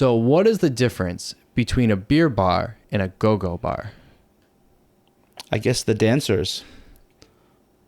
So what is the difference between a beer bar and a go-go bar? I guess the dancers,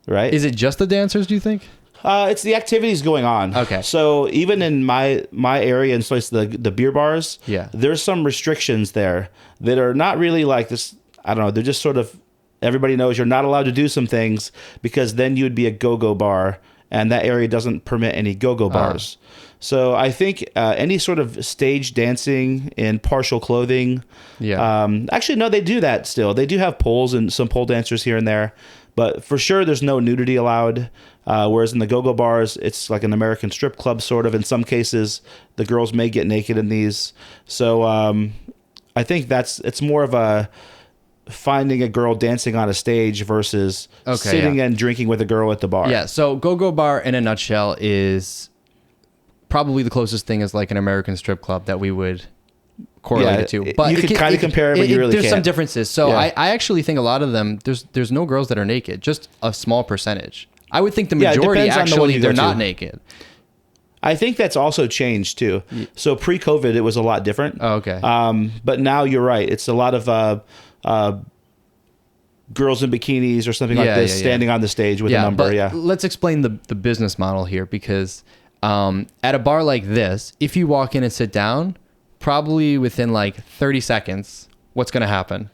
right? Is it just the dancers, do you think? It's the activities going on. Okay. So even in my area, and so it's the beer bars, there's some restrictions there that are not really like this. I don't know. They're just sort of, everybody knows you're not allowed to do some things because then you'd be a go-go bar, and that area doesn't permit any go-go bars. So I think any sort of stage dancing in partial clothing. Actually, no, they do that still. They do have poles and some pole dancers here and there. But for sure, there's no nudity allowed. Whereas in the go-go bars, it's like an American strip club, sort of. In some cases, the girls may get naked in these. So I think it's more of a finding a girl dancing on a stage versus sitting and drinking with a girl at the bar. Yeah, so go-go bar in a nutshell is probably the closest thing is like an American strip club that we would correlate it to. But you could kind of compare it, but you really there's can't. some differences. So I actually think a lot of them, there's no girls that are naked, just a small percentage. I would think the majority actually they're not naked. I think that's also changed too. So pre-COVID, it was a lot different. Oh, okay. But now you're right. It's a lot of girls in bikinis or something like this standing on the stage with a number. But let's explain the business model here, because at a bar like this, if you walk in and sit down, probably within like 30 seconds, what's going to happen?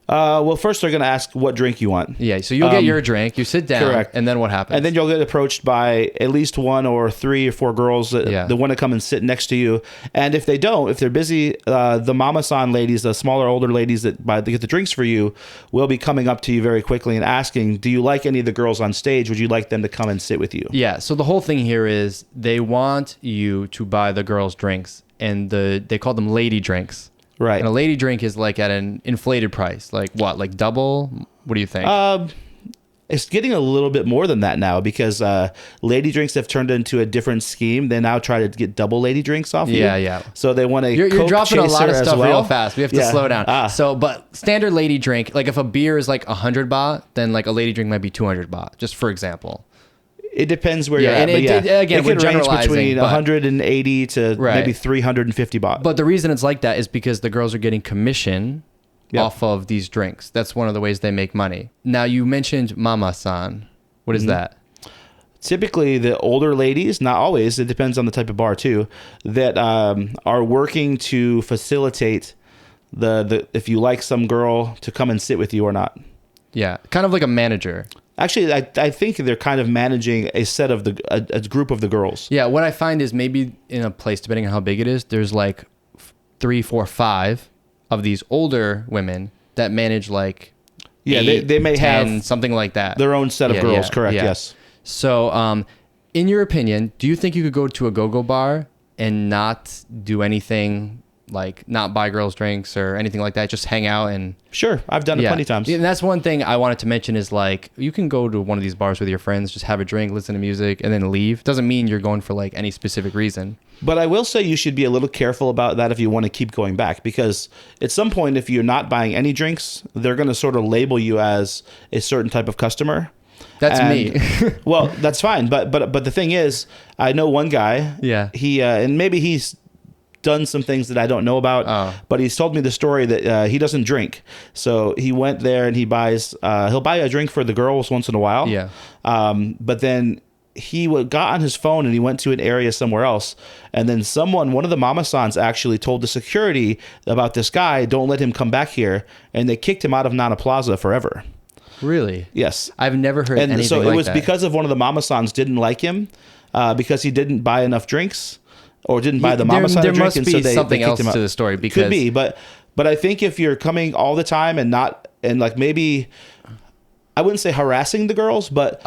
Well, first they're going to ask what drink you want. Yeah, so you'll get your drink, you sit down, correct. And then what happens? And then you'll get approached by at least one or three or four girls that want to come and sit next to you. And if they don't, if they're busy, the mama-san ladies, the smaller, older ladies that get the drinks for you, will be coming up to you very quickly and asking, do you like any of the girls on stage? Would you like them to come and sit with you? Yeah, so the whole thing here is they want you to buy the girls' drinks, and they call them lady drinks. Right. And a lady drink is like at an inflated price. Like what? Like double? What do you think? It's getting a little bit more than that now, because lady drinks have turned into a different scheme. They now try to get double lady drinks off you. Yeah. So they want You're dropping a lot of stuff real fast. We have to slow down. But standard lady drink, like if a beer is like 100 baht, then like a lady drink might be 200 baht, just for example. It depends where you're at. Again, it can range between 180 to right. maybe 350 baht. But the reason it's like that is because the girls are getting commission off of these drinks. That's one of the ways they make money. Now, you mentioned mama-san. What is that? Typically, the older ladies, not always, it depends on the type of bar too, that are working to facilitate the if you like some girl to come and sit with you or not. Yeah, kind of like a manager. Actually, I think they're kind of managing a set of a group of the girls. Yeah, what I find is maybe in a place, depending on how big it is, there's like 3, 4, 5 of these older women that manage like 8, they may 10, have something like that. Their own set of girls, correct? Yes. So, in your opinion, do you think you could go to a go-go bar and not do anything, like not buy girls drinks or anything like that, just hang out? And sure, I've done it plenty of times. And that's one thing I wanted to mention is like you can go to one of these bars with your friends, just have a drink, listen to music, and then leave. Doesn't mean you're going for like any specific reason. But I will say you should be a little careful about that if you want to keep going back, because at some point, if you're not buying any drinks, they're going to sort of label you as a certain type of customer. That's me. Well, that's fine. But the thing is, I know one guy. Yeah. He and maybe he's done some things that I don't know about, but he's told me the story that he doesn't drink. So he went there and he buys. He'll buy a drink for the girls once in a while. Yeah. But then he got on his phone and he went to an area somewhere else, and then one of the mama-sans actually told the security about this guy, don't let him come back here, and they kicked him out of Nana Plaza forever. Really? Yes. I've never heard anything like that. And so it was because of one of the mama-sans didn't like him, because he didn't buy enough drinks, or didn't buy the mama-san drink. There must be something else to the story. Because could be, but I think if you're coming all the time and like maybe, I wouldn't say harassing the girls, but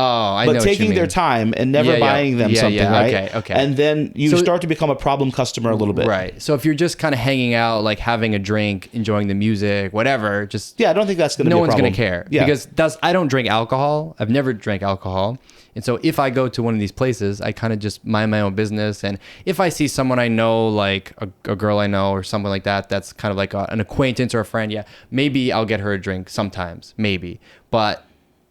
taking their time and never buying them something, right? Okay. And then you start to become a problem customer a little bit. Right. So if you're just kind of hanging out, like having a drink, enjoying the music, whatever, just... Yeah, I don't think that's going to be a problem. No one's going to care. Yeah. Because I don't drink alcohol. I've never drank alcohol. And so if I go to one of these places, I kind of just mind my own business. And if I see someone I know, like a girl I know or something like that, that's kind of like an acquaintance or a friend, maybe I'll get her a drink sometimes, maybe. But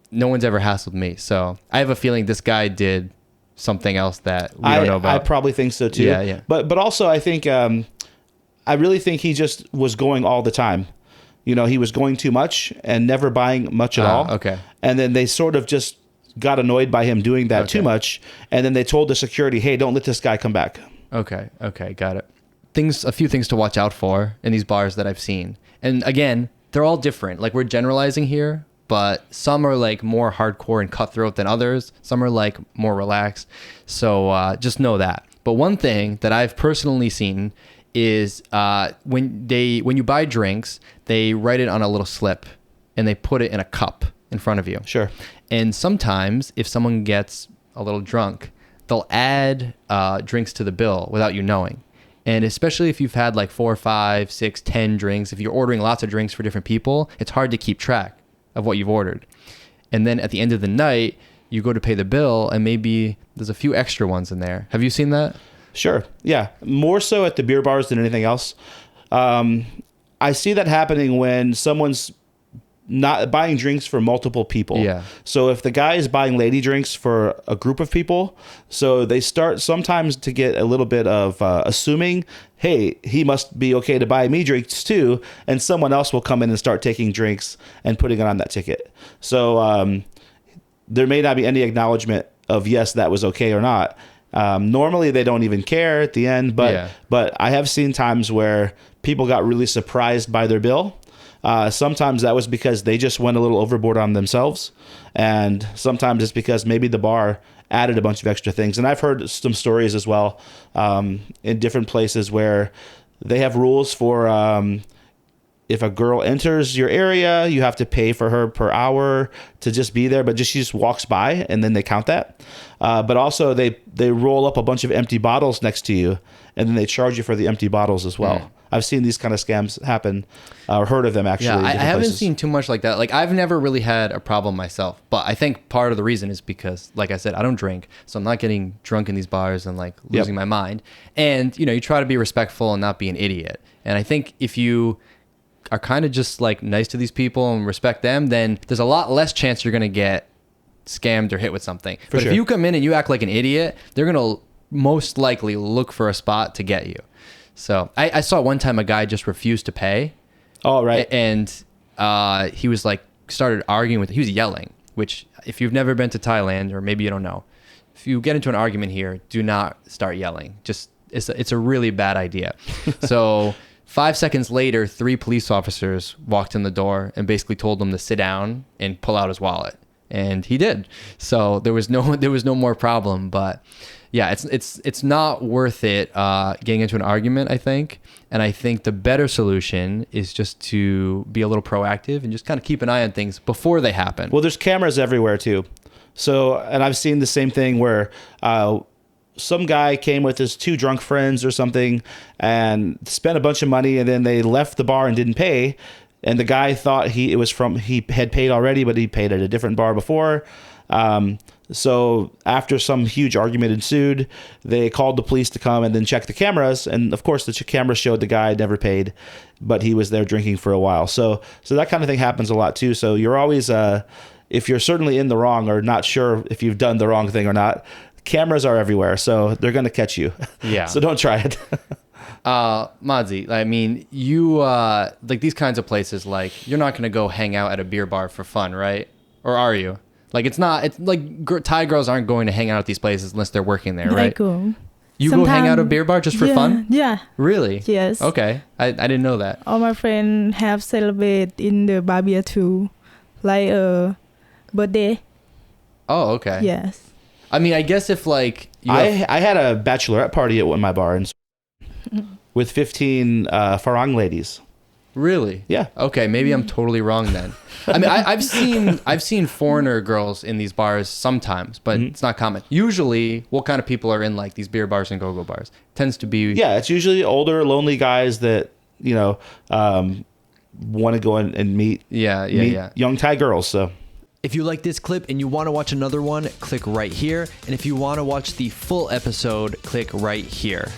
no one's ever hassled me. So I have a feeling this guy did something else that we don't know about. I probably think so too. Yeah. But also I think I really think he just was going all the time. You know, he was going too much and never buying much at all. Okay. And then they sort of just got annoyed by him doing that too much. And then they told the security, hey, don't let this guy come back. Okay. Got it. A few things to watch out for in these bars that I've seen. And again, they're all different. Like, we're generalizing here, but some are like more hardcore and cutthroat than others. Some are like more relaxed. So just know that. But one thing that I've personally seen is when you buy drinks, they write it on a little slip and they put it in a cup in front of you. Sure. And sometimes if someone gets a little drunk, they'll add drinks to the bill without you knowing. And especially if you've had like 4, 5, 6, 10 drinks, if you're ordering lots of drinks for different people, it's hard to keep track of what you've ordered. And then at the end of the night, you go to pay the bill and maybe there's a few extra ones in there. Have you seen that? Sure. Yeah. More so at the beer bars than anything else. I see that happening when someone's not buying drinks for multiple people. Yeah. So if the guy is buying lady drinks for a group of people, so they start sometimes to get a little bit of assuming, hey, he must be okay to buy me drinks too. And someone else will come in and start taking drinks and putting it on that ticket. So there may not be any acknowledgement of, yes, that was okay or not. Normally they don't even care at the end, but I have seen times where people got really surprised by their bill. Sometimes that was because they just went a little overboard on themselves. And sometimes it's because maybe the bar added a bunch of extra things. And I've heard some stories as well, in different places where they have rules for, if a girl enters your area, you have to pay for her per hour to just be there, but she just walks by and then they count that. But also they roll up a bunch of empty bottles next to you and then they charge you for the empty bottles as well. Mm. I've seen these kind of scams happen, or heard of them actually. Yeah, I haven't seen too much like that. Like, I've never really had a problem myself, but I think part of the reason is because, like I said, I don't drink, so I'm not getting drunk in these bars and like losing my mind. And, you know, you try to be respectful and not be an idiot. And I think if you are kind of just like nice to these people and respect them, then there's a lot less chance you're going to get scammed or hit with something. But if you come in and you act like an idiot, they're going to most likely look for a spot to get you. So I saw one time a guy just refused to pay. Oh, right. And he was like, started arguing he was yelling, which if you've never been to Thailand, or maybe you don't know, if you get into an argument here, do not start yelling. Just, it's a really bad idea. So 5 seconds later, 3 police officers walked in the door and basically told him to sit down and pull out his wallet. And he did. So there was no more problem. But yeah, it's not worth it getting into an argument, I think. And I think the better solution is just to be a little proactive and just kind of keep an eye on things before they happen. Well, there's cameras everywhere too. So, and I've seen the same thing where some guy came with his 2 drunk friends or something and spent a bunch of money, and then they left the bar and didn't pay. And the guy thought he had paid already, but he paid at a different bar before. So after some huge argument ensued, they called the police to come and then check the cameras. And of course, the cameras showed the guy never paid, but he was there drinking for a while. So that kind of thing happens a lot too. So you're always, if you're certainly in the wrong or not sure if you've done the wrong thing or not, cameras are everywhere. So they're going to catch you. Yeah. So don't try it. Modzii, I mean, you, like these kinds of places, like you're not going to go hang out at a beer bar for fun, right? Or are you? Like, it's like Thai girls aren't going to hang out at these places unless they're working there, right? I go. You go hang out at a beer bar just for fun? Yeah. Really? Yes. Okay. I didn't know that. All my friends have celebrate in the bar beer too, like a birthday. Oh, okay. Yes. I mean, I guess if like I had a bachelorette party at my bar with 15 Farang ladies. Really? Yeah. Okay, maybe I'm totally wrong then. I mean, I've seen foreigner girls in these bars sometimes, but it's not common. Usually, what kind of people are in like these beer bars and go-go bars? Tends to be it's usually older, lonely guys that want to go and meet young Thai girls. So. If you like this clip and you want to watch another one, click right here. And if you want to watch the full episode, click right here.